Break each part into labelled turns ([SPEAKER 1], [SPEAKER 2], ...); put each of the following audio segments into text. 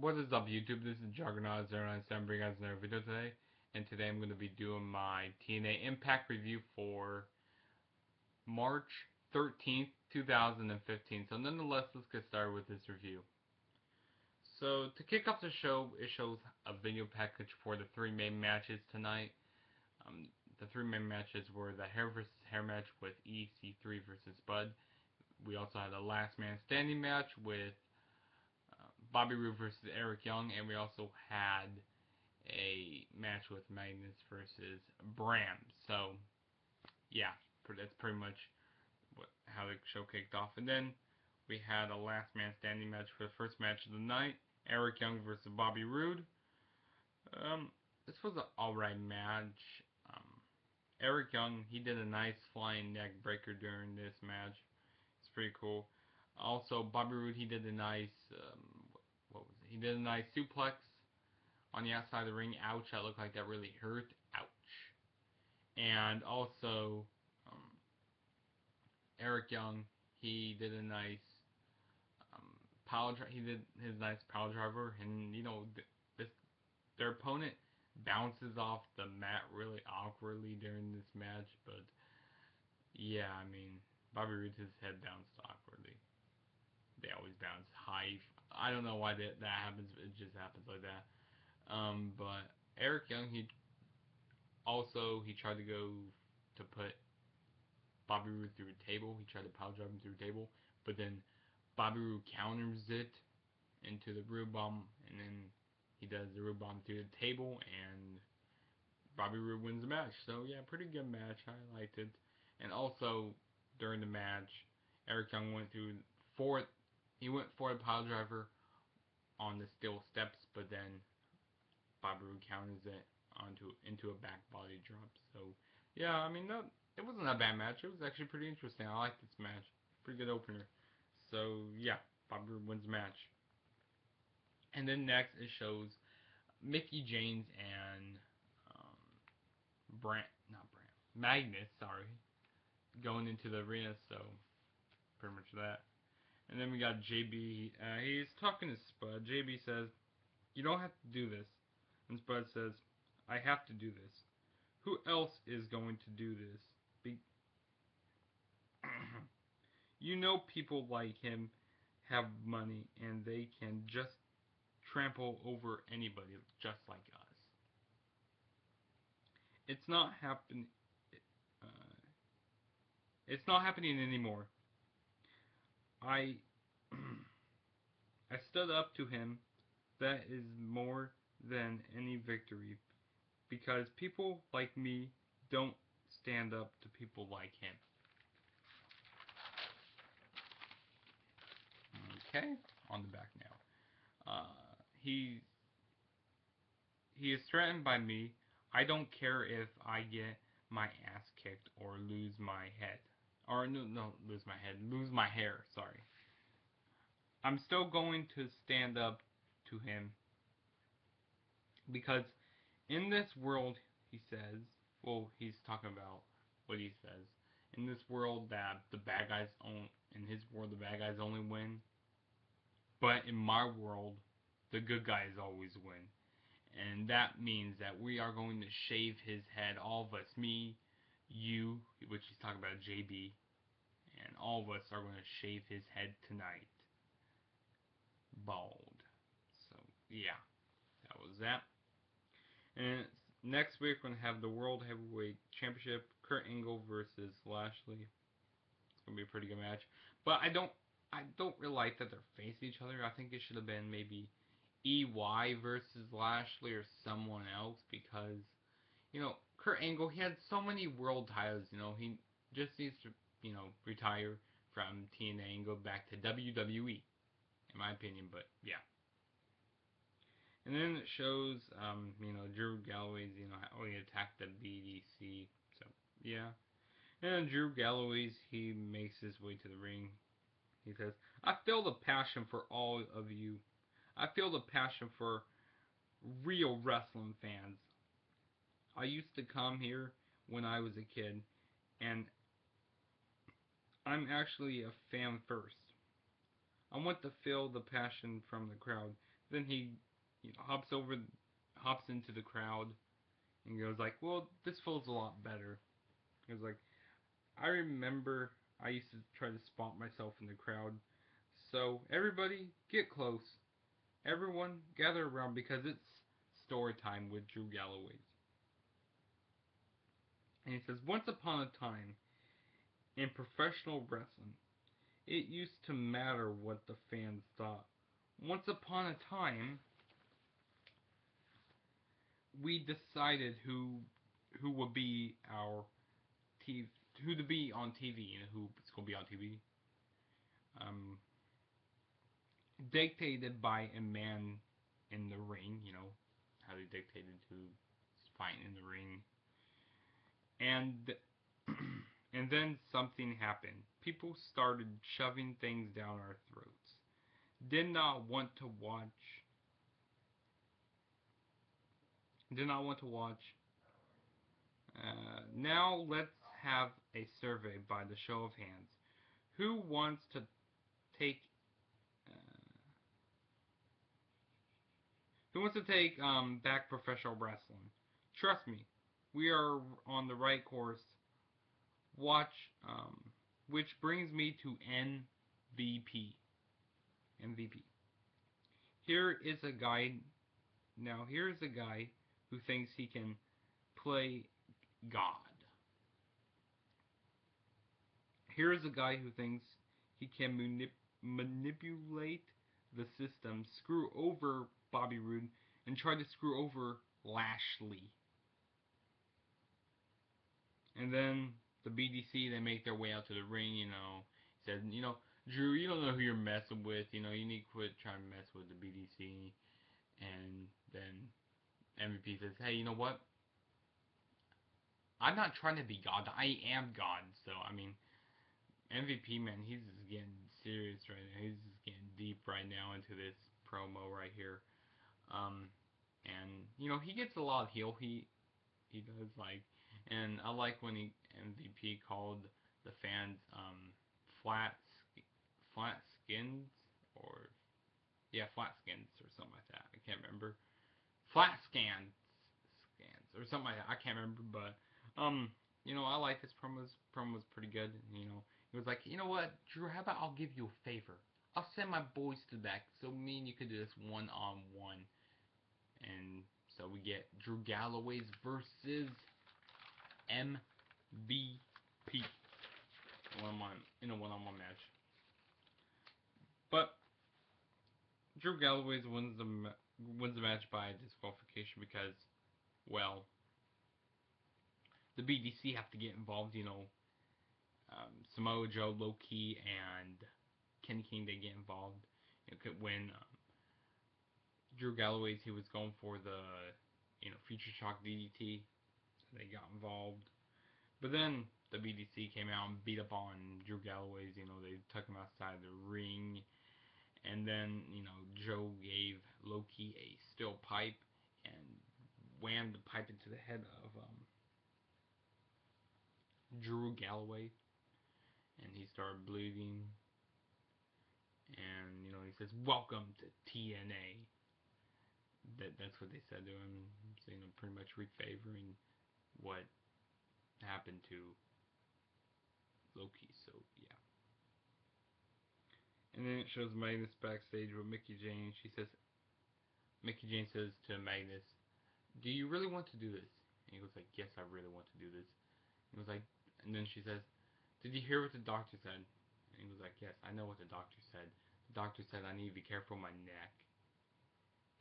[SPEAKER 1] What is up, YouTube? This is Juggernaut0997 bringing guys another video today, and today I'm going to be doing my TNA Impact review for March 13th, 2015. So nonetheless, let's get started with this review. So to kick off the show, it shows a video package for the three main matches tonight. The three main matches were the hair versus hair match with EC3 versus Spud. We also had a last man standing match with Bobby Roode versus Eric Young, and we also had a match with Magnus versus Bram. So, yeah, that's pretty much how the show kicked off. And then we had a last man standing match for the first match of the night, Eric Young versus Bobby Roode. This was an alright match. Eric Young, he did a nice flying neck breaker during this match. It's pretty cool. Also, Bobby Roode, he did a nice, what was it? He did a nice suplex on the outside of the ring. Ouch, that looked like that really hurt. Ouch. And also, Eric Young, he did a nice he did his nice power driver, and you know, their opponent bounces off the mat really awkwardly during this match, but yeah, I mean, Bobby Roode's head bounced awkwardly. They always bounce high. I don't know why that happens. It just happens like that. But Eric Young, he tried to go to put Bobby Roode through a table. He tried to power drive him through a table, but then Bobby Roode counters it into the Roode bomb, and then he does the Roode bomb through the table, and Bobby Roode wins the match. So yeah, pretty good match. I liked it. And also during the match, Eric Young went for the pile driver on the steel steps, but then Bobby Roode counters it into a back body drop. So yeah, I mean, it wasn't a bad match. It was actually pretty interesting. I liked this match. Pretty good opener. So yeah, Bobby Roode wins the match. And then next it shows Mickie James and Magnus, sorry, going into the arena. So pretty much that. And then we got JB. He's talking to Spud. JB says, "You don't have to do this." And Spud says, "I have to do this. Who else is going to do this? You know, people like him have money, and they can just trample over anybody just like us. It's not happening. It's not happening anymore. I I stood up to him. That is more than any victory, because people like me don't stand up to people like him." Okay, on the back now. He is threatened by me. I don't care if I get my ass kicked or lose my head. Or no, lose my head. Lose my hair, sorry. I'm still going to stand up to him, because in this world, he says, well, he's talking about what he says. In this world that the bad guys in his world, the bad guys only win. But in my world, the good guys always win. And that means that we are going to shave his head, all of us, me, you, which he's talking about JB, and all of us are going to shave his head tonight. Bald. So, yeah, that was that. And next week we're going to have the World Heavyweight Championship, Kurt Angle versus Lashley. It's going to be a pretty good match. But I don't really like that they're facing each other. I think it should have been maybe EY versus Lashley or someone else, because, you know, Kurt Angle, he had so many world titles, you know, he just needs to, you know, retire from TNA and go back to WWE, in my opinion, but yeah. And then it shows, you know, Drew Galloway's, you know, how he attacked the BDC, so, yeah. And Drew Galloway's, he makes his way to the ring. He says, "I feel the passion for all of you. I feel the passion for real wrestling fans. I used to come here when I was a kid, and I'm actually a fan first. I want to feel the passion from the crowd. Then he, hops into the crowd and goes like, "Well, this feels a lot better." He goes like, "I remember I used to try to spot myself in the crowd. So everybody, get close. Everyone, gather around because it's story time with Drew Galloway." And he says, "Once upon a time, in professional wrestling, it used to matter what the fans thought. Once upon a time, we decided who would be our TV, who to be on TV, and who's going to be on TV. Um, Dictated by a man in the ring, how they dictated who's fighting in the ring. And and then something happened. People started shoving things down our throats. Did not want to watch. Did not want to watch. Now let's have a survey by the show of hands. Who wants to take? Uh, who wants to take back professional wrestling? Trust me, we are on the right course. Watch. Which brings me to MVP. MVP. Here is a guy. Now here is a guy who thinks he can play God. Here is a guy who thinks he can manipulate the system, screw over Bobby Roode, and try to screw over Lashley. And then the BDC, they make their way out to the ring, said, Drew, you don't know who you're messing with, you need to quit trying to mess with the BDC. And then MVP says, hey, you know what? I'm not trying to be God, I am God. So, MVP, man, he's just getting serious right now. He's just getting deep right now into this promo right here. And he gets a lot of heel heat. He does, and I like when MVP called the fans flat skins, or flat skins or something like that. I can't remember. Flat scans or something like that. I can't remember, but I like this promo. This promo was pretty good. He was like, you know what, Drew? How about I'll give you a favor? I'll send my boys to the back so me and you could do this one-on-one. And so we get Drew Galloway's versus MVP in a one-on-one match. But Drew Galloway wins the match by disqualification because, well, the BDC have to get involved. Samoa Joe, Low Key, and Kenny King, they get involved. When Drew Galloway, he was going for the Future Shock DDT, so they got involved. But then the BDC came out and beat up on Drew Galloway's. They took him outside the ring. And then, Joe gave Low Key a steel pipe and whammed the pipe into the head of Drew Galloway. And he started bleeding. And, he says, welcome to TNA. That's what they said to him. So, pretty much refavoring what happened to Low Key. So, yeah. And then it shows Magnus backstage with Mickie James. Mickie James says to Magnus, do you really want to do this? And he goes like, yes, I really want to do this. He was like, and then she says, did you hear what the doctor said? And he was like, yes, I know what the doctor said. The doctor said I need to be careful of my neck.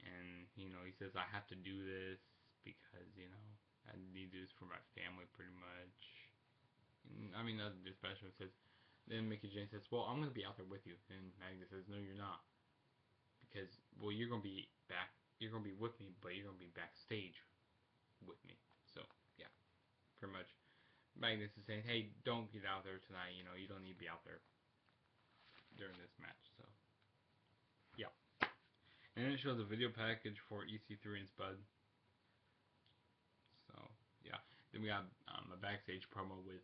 [SPEAKER 1] And, he says I have to do this because, I need to do this for my family pretty much. And, the special says, then Mickie James says, well, I'm going to be out there with you. And Magnus says, no, you're not. Because, well, you're going to be with me, but you're going to be backstage with me. So, yeah, pretty much. Magnus is saying, hey, don't get out there tonight, you don't need to be out there during this match. So, yeah. And then it shows a video package for EC3 and Spud. So, yeah. Then we got a backstage promo with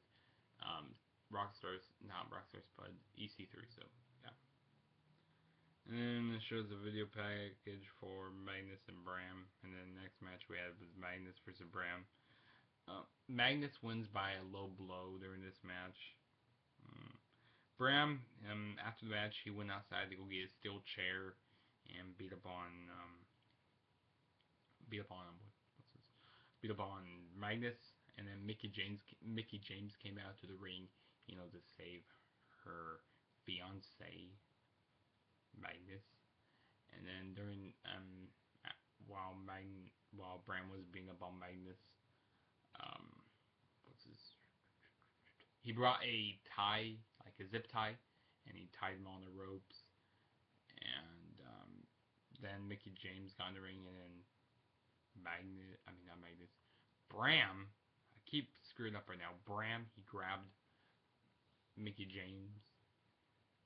[SPEAKER 1] not RockStar Spud, EC3. So, yeah. And then it shows a video package for Magnus and Bram. And then the next match we had was Magnus versus Bram. Magnus wins by a low blow during this match. Bram, after the match, he went outside to go get a steel chair and beat up on Magnus. And then Mickey James came out to the ring, to save her fiance Magnus. And then while Bram was beating up on Magnus, um, he brought a tie, like a zip tie, and he tied him on the ropes. And then Mickey James got in the ring, and then not Magnus, Bram. I keep screwing up right now. Bram, he grabbed Mickey James,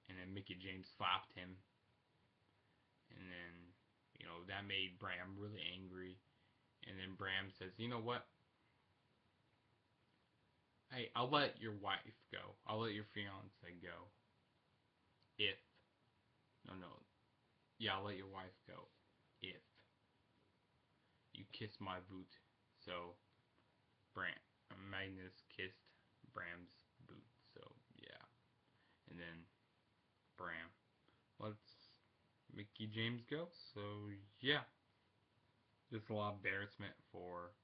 [SPEAKER 1] and then Mickey James slapped him, and then that made Bram really angry. And then Bram says, "You know what? Hey, I'll let your wife go. I'll let your fiance go. If no, yeah, I'll let your wife go if you kiss my boot." So Magnus kissed Bram's boot. So yeah, and then Bram lets Mickey James go. So yeah, just a lot of embarrassment for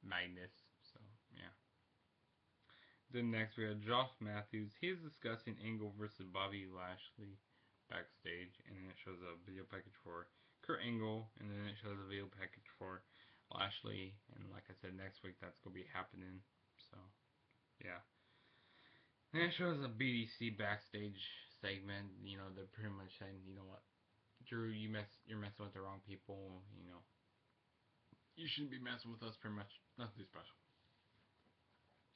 [SPEAKER 1] Magnus. So yeah. Then next we have Josh Matthews. He's discussing Angle versus Bobby Lashley backstage, and then it shows a video package for Kurt Angle, and then it shows a video package for Lashley. And like I said, next week that's gonna be happening. So yeah. And it shows a BDC backstage segment. They're pretty much saying, you know what, Drew, you're messing with the wrong people. You shouldn't be messing with us. Pretty much nothing too special.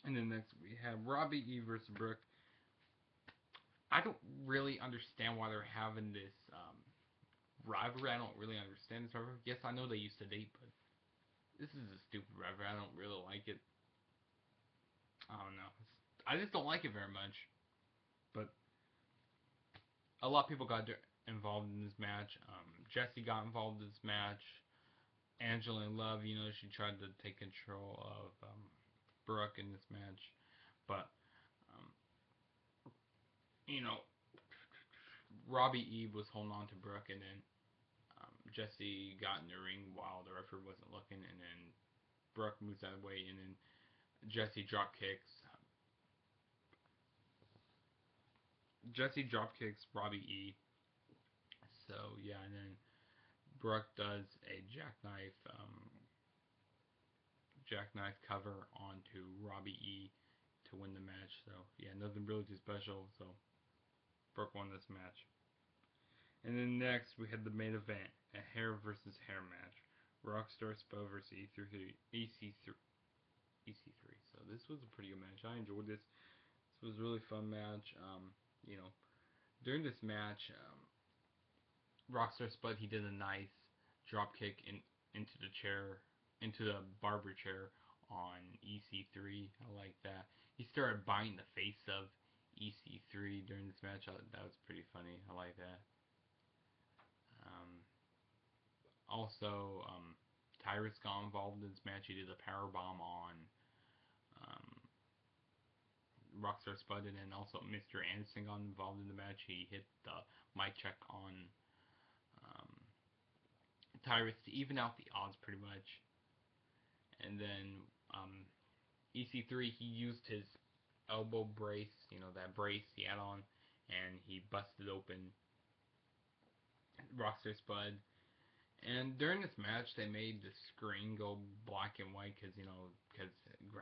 [SPEAKER 1] And then next we have Robbie E versus Brooke. I don't really understand why they're having this rivalry. I don't really understand this rivalry. Yes, I know they used to date, but this is a stupid rivalry. I don't really like it. I don't know. I just don't like it very much. But a lot of people got involved in this match. Jesse got involved in this match. Angela and Love, she tried to take control of Brooke in this match. But, um, Robbie E was holding on to Brooke, and then Jesse got in the ring while the referee wasn't looking, and then Brooke moves out of the way, and then Jesse drop kicks. Jesse drop kicks Robbie E. So yeah, and then Brooke does a jackknife cover onto Robbie E to win the match. So yeah, nothing really too special. So Brooke won this match. And then next we had the main event, a hair versus hair match. RockStar Spud versus EC3. So this was a pretty good match. I enjoyed this. This was a really fun match. During this match, Rockstar Spud, he did a nice drop kick into the chair, into the barber chair on EC3. I like that. He started biting the face of EC3 during this match. That was pretty funny. I like that. Also, Tyrus got involved in this match. He did a power bomb on um, Rockstar Spud, and then also Mr. Anderson got involved in the match. He hit the mic check on Tyrus to even out the odds pretty much. And then EC3, he used his elbow brace, that brace he had on, and he busted open Rockstar Spud. And during this match, they made the screen go black and white because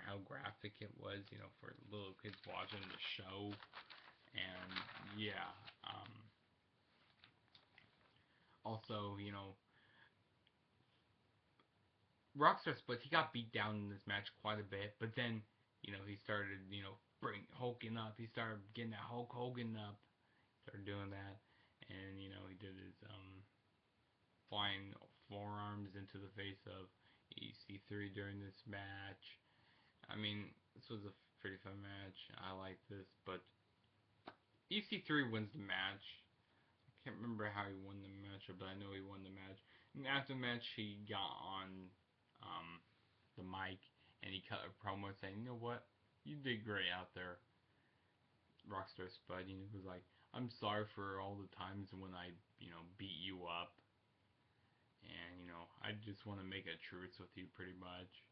[SPEAKER 1] how graphic it was, for little kids watching the show. And yeah, also, Rockstar Split, he got beat down in this match quite a bit, but then, he started, hulking up. He started getting that Hulk Hogan up. Started doing that, and, he did his, flying forearms into the face of EC3 during this match. I mean, this was a pretty fun match. I like this, but EC3 wins the match. can't remember how he won the match, but I know he won the match. And after the match, he got on the mic and he cut a promo saying, "You know what? You did great out there, RockStar Spud." And he was like, "I'm sorry for all the times when I, beat you up, and I just want to make a truce with you, pretty much."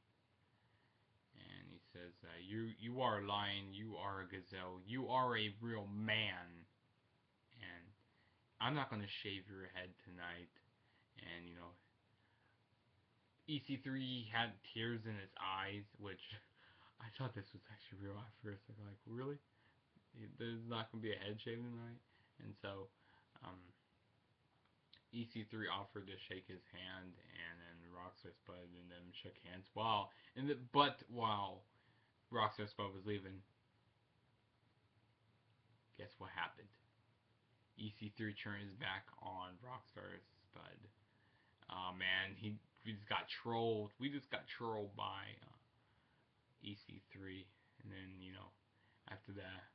[SPEAKER 1] And he says, "You are a lion. You are a gazelle. You are a real man, and I'm not gonna shave your head tonight." And EC3 had tears in his eyes, which I thought this was actually real at first. I'm like, really? There's not gonna be a head shave tonight? And so, um, EC3 offered to shake his hand, and then Rockstar Spud and them shook hands. While Rockstar Spud was leaving, guess what happened? EC3 turned his back on Rockstar Spud. Oh man, we just got trolled. We just got trolled by EC3, and then after that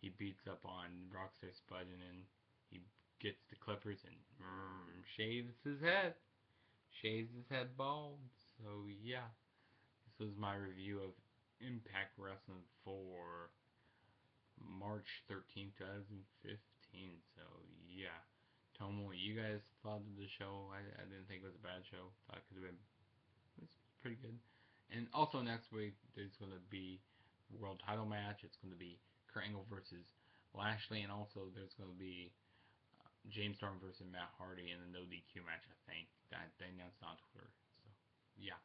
[SPEAKER 1] he beats up on Rockstar Spud, and then he gets the clippers and shaves his head. Shaves his head bald. So yeah, this was my review of Impact Wrestling for March 13th, 2015. So yeah, tell me what you guys thought of the show. I didn't think it was a bad show. Thought it could have been, it's pretty good. And also next week there's going to be world title match. It's going to be Kurt Angle versus Lashley, and also there's going to be James Storm versus Matt Hardy in the no DQ match. I think that they announced on Twitter. So yeah,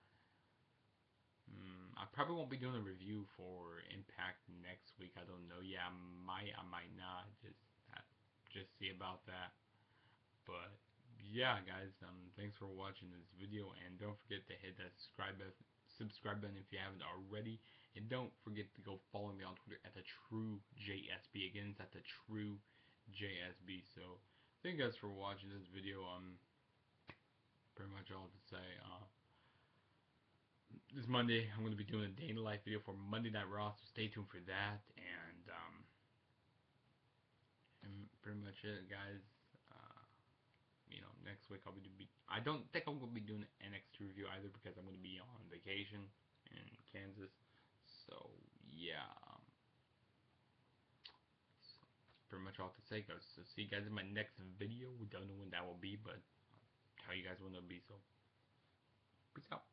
[SPEAKER 1] I probably won't be doing a review for Impact next week. I don't know. Yeah, I might not. Just see about that. But yeah, guys, thanks for watching this video, and don't forget to hit that subscribe button if you haven't already, and don't forget to go follow me on Twitter at the True JSB. Again, it's at the True JSB. So thank you guys for watching this video. Pretty much all to say. This Monday, I'm going to be doing a day in the life video for Monday Night Raw, so stay tuned for that. And pretty much it, guys. Next week I don't think I'm going to be doing an NXT review either, because I'm going to be on vacation in Kansas. So yeah, so that's pretty much all to say, guys. So see you guys in my next video. We don't know when that will be, but I'll tell you guys when it'll be. So peace out.